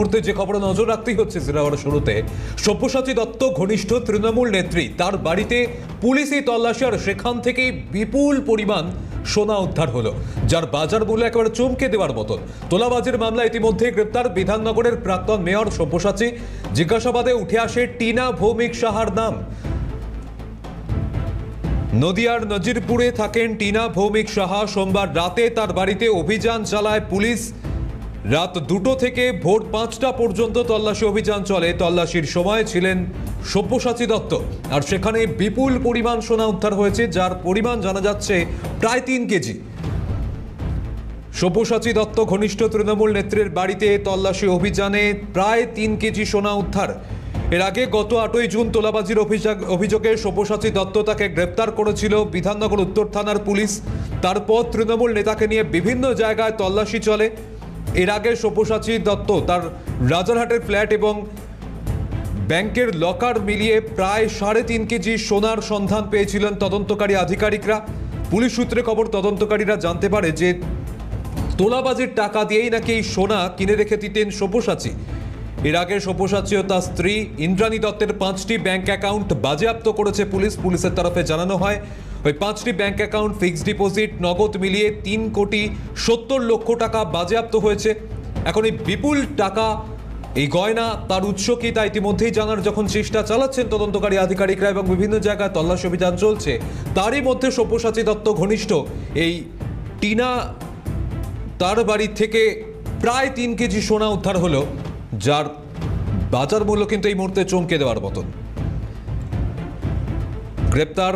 মুহূর্তে যে খবরে নজর রাখতেই হচ্ছে জিরাওয়ার শুরুতে সব্যসাচী দত্ত ঘনিষ্ঠ তৃণমূল নেত্রী তার বাড়িতে পুলিশি তল্লাশি আর সেখান থেকে বিপুল পরিমাণ সোনা উদ্ধার হলো, যার বাজার মূল্য একেবারে চমকে দেওয়ার মতন। তোলাবাজির মামলা ইতিমধ্যে গ্রেপ্তার বিধাননগরের প্রাক্তন মেয়র সব্যসাচী। জিজ্ঞাসাবাদে উঠে আসে টিনা ভৌমিক সাহার নাম। নদিয়ার নজিরপুরে থাকেন টিনা ভৌমিক সাহা। সোমবার রাতে তার বাড়িতে অভিযান চালায় পুলিশ। রাত 2টো থেকে ভোর 5টা পর্যন্ত তল্লাশি অভিযান চলে। তল্লাশির সময় ছিলেন সব্যসাচী দত্ত, আর সেখানে বিপুল পরিমাণ সোনা উদ্ধার হয়েছে, যার পরিমাণ জানা যাচ্ছে প্রায় 3 কেজি। সব্যসাচী দত্ত ঘনিষ্ঠ তৃণমূল নেত্রীর বাড়িতে তল্লাশি অভিযানে প্রায় 3 কেজি সোনা উদ্ধার। এর আগে গত 8ই জুন তোলাবাজির অভিযোগে সব্যসাচী দত্ত তাকে গ্রেপ্তার করেছিল বিধাননগর উত্তর থানার পুলিশ। তারপর তৃণমূল নেতাকে নিয়ে বিভিন্ন জায়গায় তল্লাশি চলে। এর আগে সব্যসাচী দত্ত তার রাজারহাটের ফ্ল্যাট এবং ব্যাংকের লকার মিলিয়ে প্রায় 3.5 কেজি সোনার সন্ধান পেয়েছিলেন তদন্তকারী আধিকারিকরা। পুলিশ সূত্রে খবর, তদন্তকারীরা জানতে পারে যে তোলাবাজির টাকা দিয়েই নাকি এই সোনা কিনে রেখে দিতেন সব্যসাচী। এর আগে সব্যসাচী ও তার স্ত্রী ইন্দ্রাণী দত্তের 5টি ব্যাংক অ্যাকাউন্ট বাজেয়াপ্ত করেছে পুলিশ। পুলিশের তরফে জানানো হয় ওই 5টি ব্যাংক অ্যাকাউন্ট, ফিক্সড ডিপোজিট, নগদ মিলিয়ে 3,70,00,000 টাকা বাজেয়াপ্ত হয়েছে। এখন এই বিপুল টাকা, এই গয়না, তার উৎস কি তা ইতিমধ্যেই জানার যখন চেষ্টা চালাচ্ছেন তদন্তকারী আধিকারিকরা এবং বিভিন্ন জায়গায় তল্লাশি অভিযান চলছে, তারই মধ্যে সব্যসাচী দত্ত ঘনিষ্ঠ এই টিনা তার বাড়ি থেকে প্রায় 3 কেজি সোনা উদ্ধার হলো, যার বাজার মূল্য কিন্তু এই মুহূর্তে চমকে দেওয়ার মতন। গ্রেপ্তার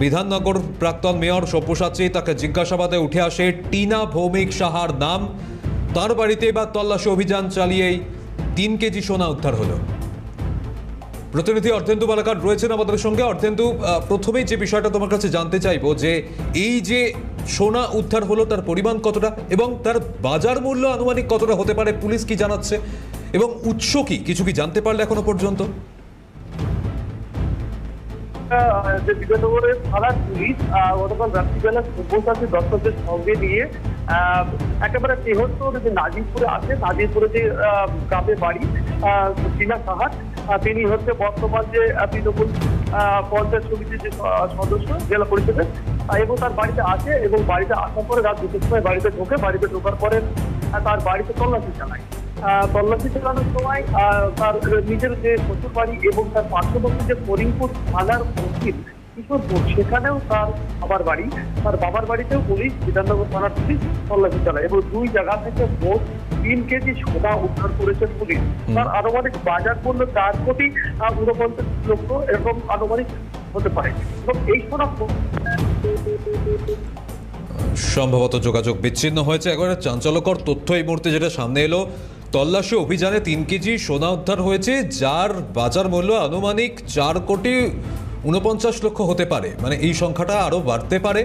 বিধাননগর প্রাক্তন মেয়র সব্যসাচী। তাকে জিজ্ঞাসাবাদে উঠে আসে টিনা ভৌমিক সাহার নাম। তার বাড়িতে এবার তল্লাশি অভিযান চালিয়েই 3 কেজি সোনা উদ্ধার হলো। প্রতিনিধি অর্ধেন্দু বালাকার রয়েছেন আমাদের সঙ্গে। অর্ধেন্দু, প্রথমেই যে বিষয়টা তোমার কাছে জানতে চাইবো যে এই যে সোনা উদ্ধার হলো তার পরিমাণ কতটা এবং তার বাজার মূল্য আনুমানিক কতটা হতে পারে, পুলিশ কি জানাচ্ছে এবং উৎস কি, কিছু কি জানতে পারলে এখনো পর্যন্ত? যে বিধাননগরের থানার পুলিশ গতকাল রাত্রিবেলা সব্যসাচী দত্তদের সঙ্গে নিয়ে একেবারে তেহত্তর যে নাজিরপুরে আছে, নাজিরপুরে যে গ্রামে বাড়ি টিনা সাহার, তিনি হচ্ছে বর্তমান যে তৃণমূল পঞ্চায়েত সমিতির যে সদস্য জেলা পরিষদের, এবং তার বাড়িতে আসে এবং বাড়িতে আসার পরে রাত 2টোর সময় বাড়িতে ঢোকে। বাড়িতে ঢোকার পরে তার বাড়িতে তল্লাশি চালায়। তল্লাশি চালানোর সময় তার নিজের যে শ্বশুর বাড়ি এবং তার পার্শ্ববর্তী যে করিমপুর থানার মসজিদ কিশোরপুর, সেখানেও তার বাবার বাড়ি, তার বাবার বাড়িতেও পুলিশ, বিধাননগর থানার পুলিশ তল্লাশি চালায় এবং 2 জায়গা থেকে মোট 3 কেজি সোনা উদ্ধার করেছে পুলিশ। তার আনুমানিক বাজার মূল্য 4,49,00,000 এরকম আনুমানিক হতে পারে। এবং এই সোনা সম্ভবত যোগাযোগ বিচ্ছিন্ন হয়েছে। একবারে চাঞ্চল্যকর তথ্য এই মুহূর্তে যেটা সামনে এলো, তল্লাশি অভিযানে 3 কেজি সোনা উদ্ধার হয়েছে, যার বাজার মূল্য আনুমানিক 4,49,00,000 হতে পারে। মানে এই সংখ্যাটা আরও বাড়তে পারে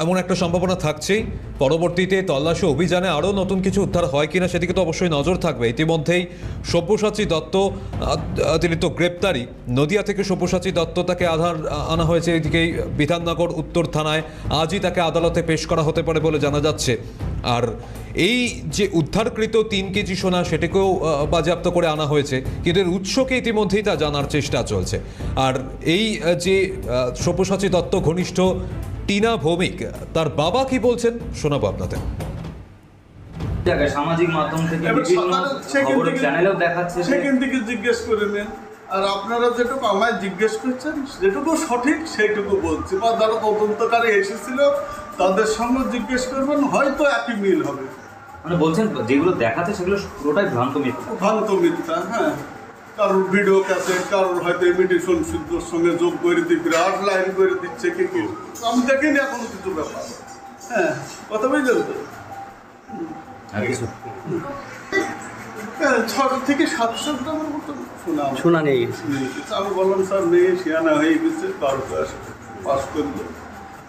এমন একটা সম্ভাবনা থাকছেই। পরবর্তীতে তল্লাশি অভিযানে আরও নতুন কিছু উদ্ধার হয় কিনা সেদিকে তো অবশ্যই নজর থাকবে। ইতিমধ্যেই সব্যসাচী দত্ত, তিনি তো গ্রেপ্তারি। নদিয়া থেকে সব্যসাচী দত্ত তাকে আনা হয়েছে এদিকে বিধাননগর উত্তর থানায়। আজই তাকে আদালতে পেশ করা হতে পারে বলে জানা যাচ্ছে। আর এই যে উদ্ধারকৃত 3 কেজি সোনা, সেটাকেও বাজেয়াপ্ত করে আনা হয়েছে, কিন্তু এর উৎসকে ইতিমধ্যেই তা জানার চেষ্টা চলছে। আর এই যে সব্যসাচী দত্ত ঘনিষ্ঠ টিনা ভৌমিক, তার বাবা কি বলছেন শোনাবো আপনাদের। সামাজিক মাধ্যম থেকে বিভিন্ন খবরের চ্যানেলেও দেখাচ্ছে, সেখান থেকে জিজ্ঞেস করে নেন। আর আপনারা যেটুকু আমায় জিজ্ঞেস করছেন যেটুকু সঠিক সেইটুকু বলছি, বা যারা তদন্তকারী এসেছিল তাদের সঙ্গে জিজ্ঞেস করবেন, হয়তো একই মিল হবে। মানে বলছেন যেগুলো দেখাচ্ছে সেগুলো পুরোটাই ভ্রান্ত মিথ্যা। ভ্রান্ত মিথ্যা, হ্যাঁ। কারোর ভিডিও ক্যাসেট, কারোর হয়তো ইমিটেশন সিদ্ধর সঙ্গে যোগ করে দিয়ে বিরাট লাইন করে দিচ্ছে কি কেউ, আমি দেখিনি এখনো কিছু ব্যাপার। হ্যাঁ, কথা বুঝলেন তো? 600 থেকে 700 গ্রামের মতো সোনা নিয়ে গেছে। আমি বললাম স্যার মেয়ে শিয়ানা হয়ে গেছে, তার পাস করলো।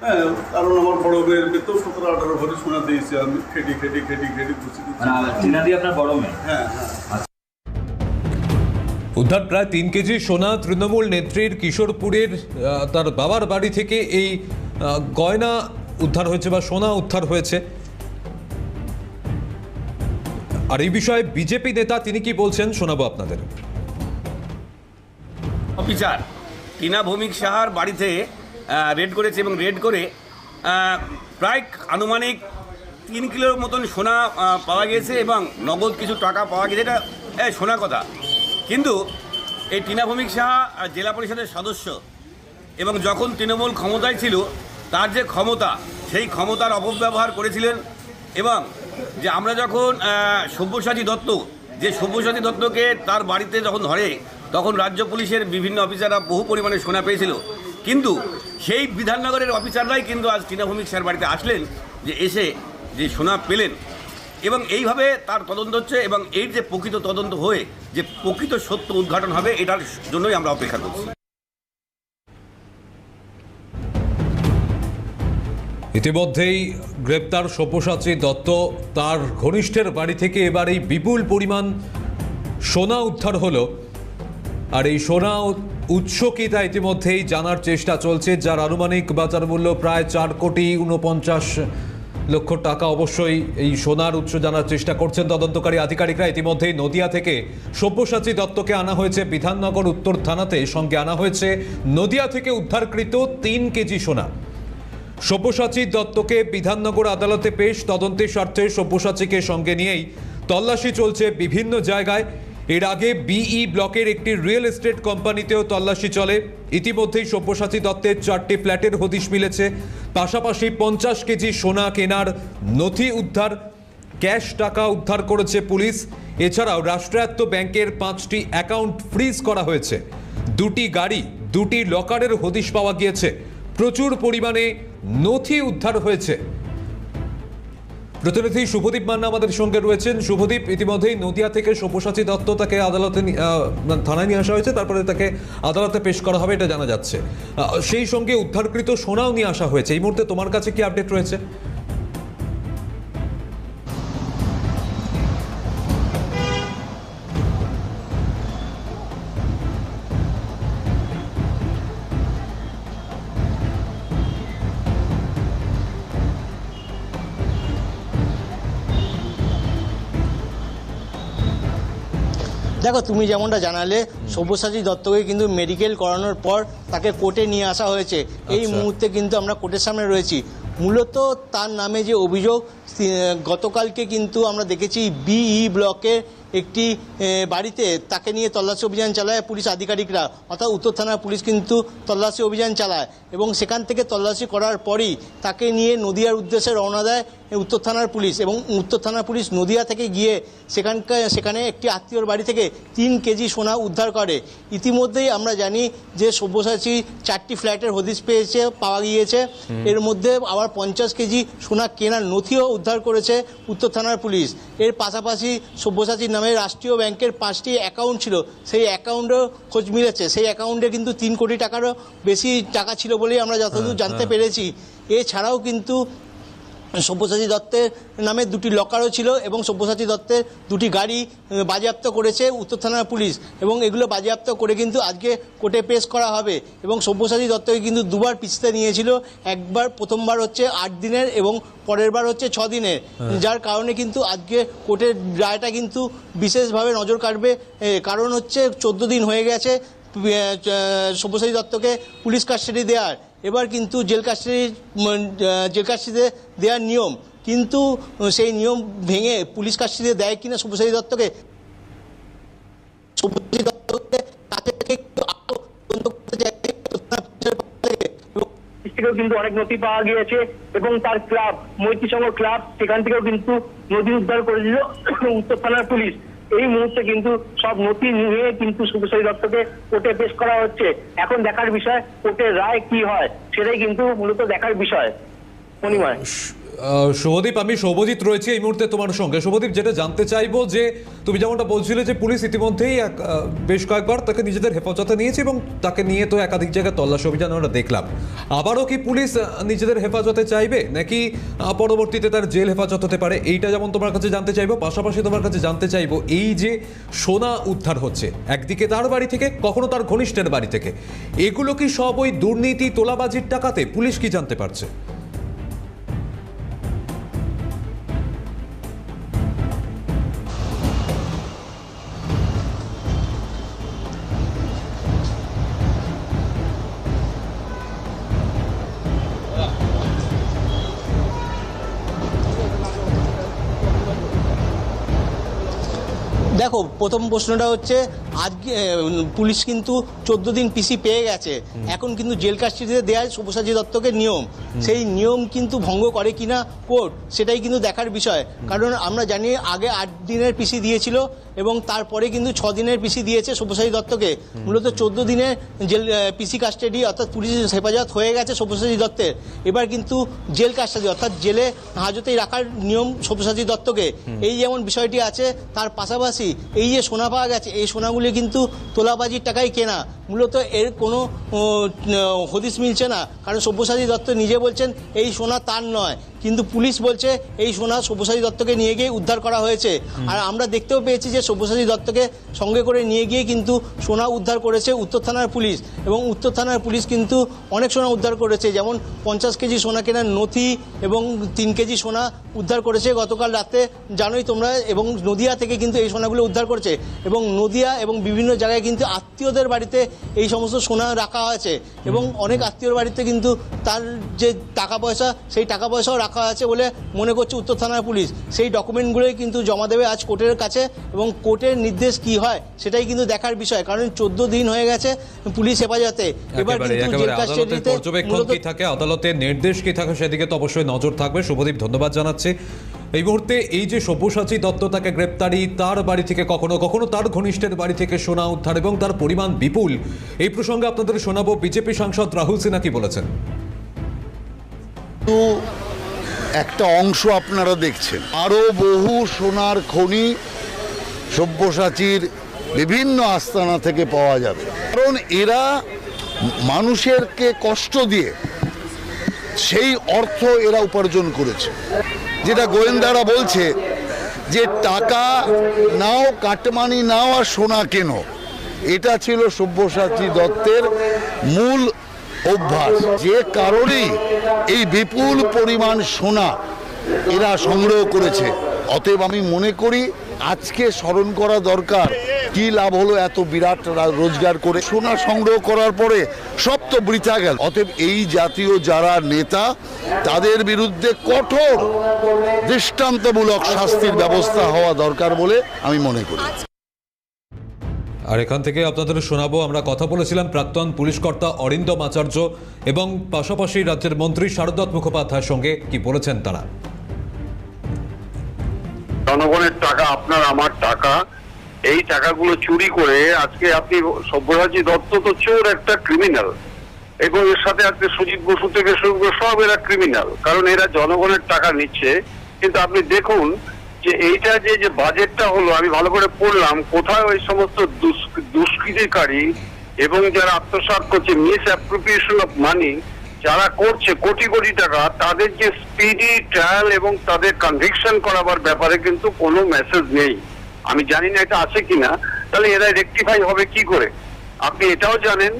হ্যাঁ, কারণ আমার বড় মেয়ের তো 17-18 ভরি সোনা দিয়েছি আমি, খেটি বুঝি। আপনার বড় মেয়ে? হ্যাঁ। উদ্ধার প্রায় 3 কেজি সোনা। তৃণমূল নেত্রীর কিশোরপুরের তার বাবার বাড়ি থেকে এই গয়না উদ্ধার হয়েছে বা সোনা উদ্ধার হয়েছে। আর এই বিষয়ে বিজেপি নেতা তিনি কি বলছেন শোনাবো আপনাদের। অফিসার টিনা ভৌমিক সাহার বাড়িতে রেড করেছে এবং রেড করে প্রায় আনুমানিক 3 কিলোর মতন সোনা পাওয়া গেছে এবং নগদ কিছু টাকা পাওয়া গেছে। এটা শোনা কথা, কিন্তু এই টিনা ভৌমিক সাহা জেলা পরিষদের সদস্য এবং যখন তৃণমূল ক্ষমতায় ছিল তার যে ক্ষমতা, সেই ক্ষমতার অপব্যবহার করেছিলেন। এবং যে আমরা যখন সব্যসাচী দত্তকে তার বাড়িতে যখন ধরে, তখন রাজ্য পুলিশের বিভিন্ন অফিসাররা বহু পরিমাণে সোনা পেয়েছিল, কিন্তু সেই বিধাননগরের অফিসাররাই কিন্তু আজ টিনা ভৌমিক স্যার বাড়িতে আসলেন, যে এসে যে সোনা পেলেন। এবং এইভাবে তার তদন্ত হচ্ছে এবং এর যে প্রকৃত তদন্ত হয়ে যে প্রকৃত সত্য উদ্ঘাটন হবে, এটার জন্যই আমরা অপেক্ষা করছি। ইতিমধ্যেই গ্রেপ্তার সব্যসাচী দত্ত, তার ঘনিষ্ঠের বাড়ি থেকে এবার এই বিপুল পরিমাণ সোনা উদ্ধার হলো। আর এই সোনা উৎস কি তা ইতিমধ্যেই জানার চেষ্টা চলছে, যার আনুমানিক বাজার মূল্য প্রায় 4,49,00,000 টাকা। অবশ্যই এই সোনার উৎস জানার চেষ্টা করছেন তদন্তকারী আধিকারিকরা। ইতিমধ্যেই নদিয়া থেকে সব্যসাচী দত্তকে আনা হয়েছে বিধাননগর উত্তর থানাতে, সঙ্গে আনা হয়েছে নদিয়া থেকে উদ্ধারকৃত 3 কেজি সোনা। সব্যসাচী দত্তকে বিধাননগর আদালতে পেশ, তদন্তের স্বার্থে সব্যসাচীকে সঙ্গে নিয়েই তল্লাশি চলছে বিভিন্ন জায়গায়। এর আগে বিই ব্লকের একটি রিয়েল এস্টেট কোম্পানিতেও তল্লাশি চলে। ইতিমধ্যেই সব্যসাচী দত্তের 4টি ফ্ল্যাটের হদিশ মিলেছে, পাশাপাশি 50 কেজি সোনা কেনার নথি উদ্ধার, ক্যাশ টাকা উদ্ধার করেছে পুলিশ। এছাড়াও রাষ্ট্রায়ত্ত ব্যাংকের 5টি অ্যাকাউন্ট ফ্রিজ করা হয়েছে, 2টি গাড়ি, 2টি লকারের হদিশ পাওয়া গিয়েছে, প্রচুর পরিমাণে নথি উদ্ধার হয়েছে। প্রতিনিধি শুভদীপ মান্না আমাদের সঙ্গে রয়েছেন। শুভদীপ, ইতিমধ্যেই নদিয়া থেকে সব্যসাচী দত্ত তাকে আদালতে থানায় নিয়ে আসা হয়েছে, তারপরে তাকে আদালতে পেশ করা হবে, এটা জানা যাচ্ছে। সেই সঙ্গে উদ্ধারকৃত সোনাও নিয়ে আসা হয়েছে। এই মুহূর্তে তোমার কাছে কি আপডেট রয়েছে? দেখো, তুমি যেমনটা জানালে, সব্যসাচী দত্তকে কিন্তু মেডিকেল করানোর পর তাকে কোর্টে নিয়ে আসা হয়েছে। এই মুহূর্তে কিন্তু আমরা কোর্টের সামনে রয়েছি। মূলত তার নামে যে অভিযোগ, গতকালকে কিন্তু আমরা দেখেছি বিই ব্লকের একটি বাড়িতে তাকে নিয়ে তল্লাশি অভিযান চালায় পুলিশ আধিকারিকরা, অর্থাৎ উত্তর থানার পুলিশ কিন্তু তল্লাশি অভিযান চালায় এবং সেখান থেকে তল্লাশি করার পরই তাকে নিয়ে নদিয়ার উদ্দেশ্যে রওনা দেয় উত্তর থানার পুলিশ। এবং উত্তর থানার পুলিশ নদিয়া থেকে গিয়ে সেখানে একটি আত্মীয়র বাড়ি থেকে 3 কেজি সোনা উদ্ধার করে। ইতিমধ্যেই আমরা জানি যে সব্যসাচী 4টি ফ্ল্যাটের হদিশ পাওয়া গিয়েছে, এর মধ্যে আবার 50 কেজি সোনা কেনার নথিও উদ্ধার করেছে উত্তর থানার পুলিশ। এর পাশাপাশি সব্যসাচীর নামে রাষ্ট্রীয় ব্যাংকের 5টি অ্যাকাউন্ট ছিল, সেই অ্যাকাউন্টেও খোঁজ মিলেছে। সেই অ্যাকাউন্টে কিন্তু 3 কোটি টাকারও বেশি টাকা ছিল বলেই আমরা যতদূর জানতে পেরেছি। এছাড়াও কিন্তু সব্যসাচী দত্তের নামে 2টি লকারও ছিল এবং সব্যসাচী দত্তের 2টি গাড়ি বাজেয়াপ্ত করেছে উত্তর থানার পুলিশ এবং এগুলো বাজেয়াপ্ত করে কিন্তু আজকে কোর্টে পেশ করা হবে। এবং সব্যসাচী দত্তকে কিন্তু 2বার পিছতে নিয়েছিল, একবার প্রথমবার হচ্ছে 8 দিনের এবং পরের বার হচ্ছে 6 দিনের, যার কারণে কিন্তু আজকে কোর্টের রায়টা কিন্তু বিশেষভাবে নজর কাটবে। কারণ হচ্ছে 14 দিন হয়ে গেছে সব্যসাচী দত্তকে পুলিশ কাস্টাডি দেওয়ার। এবার কিন্তু জেল কাস্টাডিতে দেওয়ার নিয়ম, কিন্তু সেই নিয়ম ভেঙে পুলিশ কাস্টাডিতে দেয় কিনা সব্যসাচী দত্তকে, সব্যসাচী দত্তকে কাছে থেকে কিন্তু অনেক নথি পাওয়া গিয়েছে এবং তার ক্লাব মৈত্রী সংঘ ক্লাব, সেখান থেকেও কিন্তু নথি উদ্ধার করেছিল উত্তর থানার পুলিশ। এই মুহূর্তে কিন্তু সব নথি নিয়ে কিন্তু সব্যসাচী দত্তকে কোর্টে পেশ করা হচ্ছে। এখন দেখার বিষয় কোর্টের রায় কি হয়, সেটাই কিন্তু মূলত দেখার বিষয়। মণিময়, শুভদীপ, আমি শুভজিৎ রয়েছে এই মুহূর্তে তোমার সঙ্গে। শুভদীপ, যেটা জানতে চাইবো যে তুমি যেমনটা বলছিলে যে পুলিশ ইতিমধ্যেই বেশ কয়েকবার তাকে নিজেদের হেফাজতে নিয়েছে এবং তাকে নিয়ে তো একাধিক জায়গায় তল্লাশি অভিযান আমরা দেখলাম। আবারও কি পুলিশ নিজেদের হেফাজতে চাইবে নাকি পরবর্তীতে তার জেল হেফাজত হতে পারে, এইটা যেমন তোমার কাছে জানতে চাইবো। পাশাপাশি তোমার কাছে জানতে চাইবো এই যে সোনা উদ্ধার হচ্ছে একদিকে তার বাড়ি থেকে, কখনো তার ঘনিষ্ঠের বাড়ি থেকে, এগুলো কি সব ওই দুর্নীতি তোলাবাজির টাকাতে? পুলিশ কি জানতে পারছে? দেখো, প্রথম প্রশ্নটা হচ্ছে আজকে পুলিশ কিন্তু 14 দিন পিসি পেয়ে গেছে, এখন কিন্তু জেল কাস্টডিতে দেওয়া সব্যসাচী দত্তকে নিয়ম, সেই নিয়ম কিন্তু ভঙ্গ করে কিনা কোর্ট, সেটাই কিন্তু দেখার বিষয়। কারণ আমরা জানি আগে 8 দিনের পিসি দিয়েছিল এবং তারপরে কিন্তু 6 দিনের পিসি দিয়েছে সব্যসাচী দত্তকে। মূলত 14 দিনের জেল পিসি কাস্টাডি অর্থাৎ পুলিশ হেফাজত হয়ে গেছে সব্যসাচী দত্তের, এবার কিন্তু জেল কাস্টাডি অর্থাৎ জেলে হাজতেই রাখার নিয়ম সব্যসাচী দত্তকে। এই যেমন বিষয়টি আছে, তার পাশাপাশি এই যে সোনা পাওয়া গেছে, এই সোনাগুলি কিন্তু তোলাবাজির টাকায় কেনা, মূলত এর কোনো হদিস মিলছে না। কারণ সব্যসাচী দত্ত নিজে বলছেন এই সোনা তার নয়, কিন্তু পুলিশ বলছে এই সোনা সব্যসাচী দত্তকে নিয়ে গিয়ে উদ্ধার করা হয়েছে। আর আমরা দেখতেও পেয়েছি যে সব্যসাচী দত্তকে সঙ্গে করে নিয়ে গিয়ে কিন্তু সোনা উদ্ধার করেছে উত্তর থানার পুলিশ, এবং উত্তর থানার পুলিশ কিন্তু অনেক সোনা উদ্ধার করেছে, যেমন 50 কেজি সোনা কেনার নথি এবং 3 কেজি সোনা উদ্ধার করেছে গতকাল রাতে, জানোই তোমরা। এবং নদিয়া থেকে কিন্তু এই সোনাগুলো উদ্ধার করেছে, এবং নদিয়া এবং বিভিন্ন জায়গায় কিন্তু আত্মীয়দের বাড়িতে এই সমস্ত সোনা রাখা হয়েছে, এবং অনেক আত্মীয়র বাড়িতে কিন্তু তার যে টাকা পয়সা, সেই টাকা পয়সাও রাখা আছে বলে মনে করছে উত্তর থানার পুলিশ। সেই ডকুমেন্টগুলোই কিন্তু জমা দেবে আজ কোর্টের কাছে, এবং কোর্টের নির্দেশ কি হয় সেটাই কিন্তু দেখার বিষয়। কারণ 14 দিন হয়ে গেছে পুলিশ হেফাজতে, এবার কিন্তু জেল কাস্টাডিতে পর্যবেক্ষণ কি থাকে, আদালতের নির্দেশ কি থাকে, সেদিকে তো অবশ্যই নজর থাকবে। শুভদীপ, ধন্যবাদ জানাচ্ছি। এই মুহূর্তে এই যে সব্যসাচী দত্ত, তাকে গ্রেপ্তারি, তার বাড়ি থেকে কখনো কখনো তার ঘনিষ্ঠের বাড়ি থেকে সোনা উদ্ধার এবং তার পরিমাণ বিপুল, এই প্রসঙ্গে আপনাদের শোনাবো বিজেপি সাংসদ রাহুল সিনহা কি বলেছেন। একটা অংশ আপনারা দেখছেন, আরো বহু সোনার খনি সব্যসাচীর বিভিন্ন আস্তানা থেকে পাওয়া যাবে, কারণ এরা মানুষেরকে কষ্ট দিয়ে সেই অর্থ এরা উপার্জন করেছে। যেটা গোয়েন্দারা বলছে যে টাকা নাও, কাটমানি নাও আর সোনা কেন, এটা ছিল সব্যসাচী দত্তের মূল অভ্যাস, যে কারণেই এই বিপুল পরিমাণ সোনা এরা সংগ্রহ করেছে। অতএব আমি মনে করি আজকে স্মরণ করা দরকার, কি লাভ হলো এত বিরাট রোজগার করে, সোনা সংগ্রহ করার পরে সব তো বৃথা গেল। অতএব এই জাতীয় যারা নেতা, তাদের বিরুদ্ধে কঠোর দৃষ্টান্তমূলক শাস্তির ব্যবস্থা হওয়া দরকার বলে আমি মনে করি। আর এখান থেকে আপনাদের শোনাবো, আমরা কথা বলেছিলাম প্রাক্তন পুলিশ কর্তা অরিন্দম আচার্য এবং পাশাপাশি রাজ্যের মন্ত্রী শারদত্ত মুখোপাধ্যায়ের সঙ্গে কি বলেছেন তারা। জনগণের টাকা, আপনার আমার টাকা, এই টাকাগুলো চুরি করে আজকে আপনি সব্যসাচী দত্ত তো চোর, একটা ক্রিমিনাল, এবং এর সাথে আজকে সুজিত বসু থেকে শুরু করে সব এরা ক্রিমিনাল, কারণ এরা জনগণের টাকা নিচ্ছে। কিন্তু আপনি দেখুন যে এইটা যে বাজেটটা হলো, আমি ভালো করে পড়লাম, কোথায় ওই সমস্ত দুষ্কৃতিকারী এবং যারা আত্মসাৎ করছে, মিস অ্যাপ্রোপ্রিয়েশন অফ মানি যারা করছে কোটি কোটি টাকা, তাদের যে স্পিডি ট্রায়াল এবং তাদের কনভিকশন করাবার ব্যাপারে কিন্তু কোনো মেসেজ নেই। আমি জানি না এটা আছে কিনা, তাহলে এরা রেকটিফাই হবে কি করে? আপনি এটাও জানেন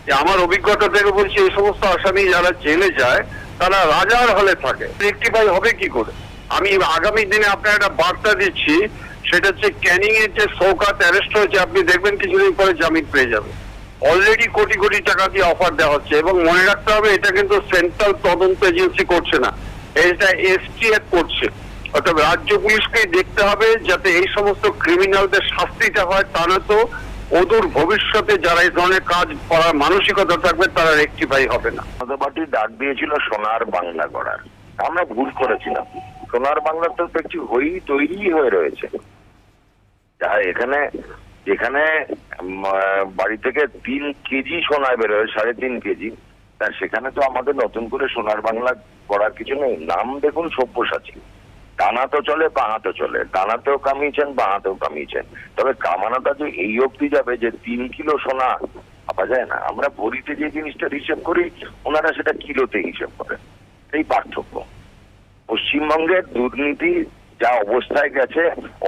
যে আমার অভিজ্ঞতা থেকে বলছি, এই সমস্ত আসামি যারা জেলে যায় তারা রাজার হলে থাকে, রেকটিফাই হবে কি করে? আমি আগামী দিনে আপনার একটা বার্তা দিচ্ছি, সেটা হচ্ছে ক্যানিং এর যে শওকত অ্যারেস্ট হয়েছে, আপনি দেখবেন কিছুদিন পরে জামিন পেয়ে যাবে। অলরেডি কোটি কোটি টাকা দিয়ে অফার দেওয়া হচ্ছে, এবং মনে রাখতে হবে এটা কিন্তু সেন্ট্রাল তদন্ত এজেন্সি করছে না, এটা এসটিএফ করছে। অর্থাৎ রাজ্য পুলিশকে দেখতে হবে যাতে এই সমস্ত ক্রিমিনালদের শাস্তিটা হয়, তা না তো অদূর ভবিষ্যতে যারা এই ধরনের কাজ করার মানসিকতা থাকবে তারা রেকটিফাই হবে না। পার্টি ডাক দিয়েছিল সোনার বাংলা গড়ার, আমরা ভুল করেছিলাম। সোনার বাংলা তো একটি তৈরি হয়ে রয়েছে, এখানে যেখানে বাড়ি থেকে 3 কেজি সোনা বেরোয়, 3.5 কেজি, তা সেখানে তো আমাদের নতুন করে সোনার বাংলা করার কিছু নেই। নাম দেখুন সব্যসাচী, ডানা তো চলে, বাঁ তো চলে, ডানাতেও কামিয়েছেন, বাঁতেও কামিয়েছেন, তবে কামানোটা যে এই অবধি যাবে যে 3 কিলো সোনা পাওয়া যায় না। আমরা ভরিতে যে জিনিসটা হিসেব করি, ওনারা সেটা কিলোতে হিসেব করেন, এই পার্থক্য। পশ্চিমবঙ্গের দুর্নীতি যা অবস্থায় গেছে,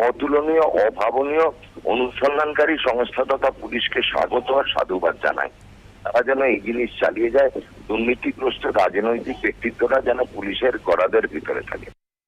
অতুলনীয়, অভাবনীয়। অনুসন্ধানকারী সংস্থা তথা পুলিশকে স্বাগত আর সাধুবাদ জানায়, তারা যেন এই জিনিস চালিয়ে যায়। দুর্নীতিগ্রস্ত রাজনৈতিক ব্যক্তিত্বরা যেন পুলিশের গড়াদের ভিতরে থাকে।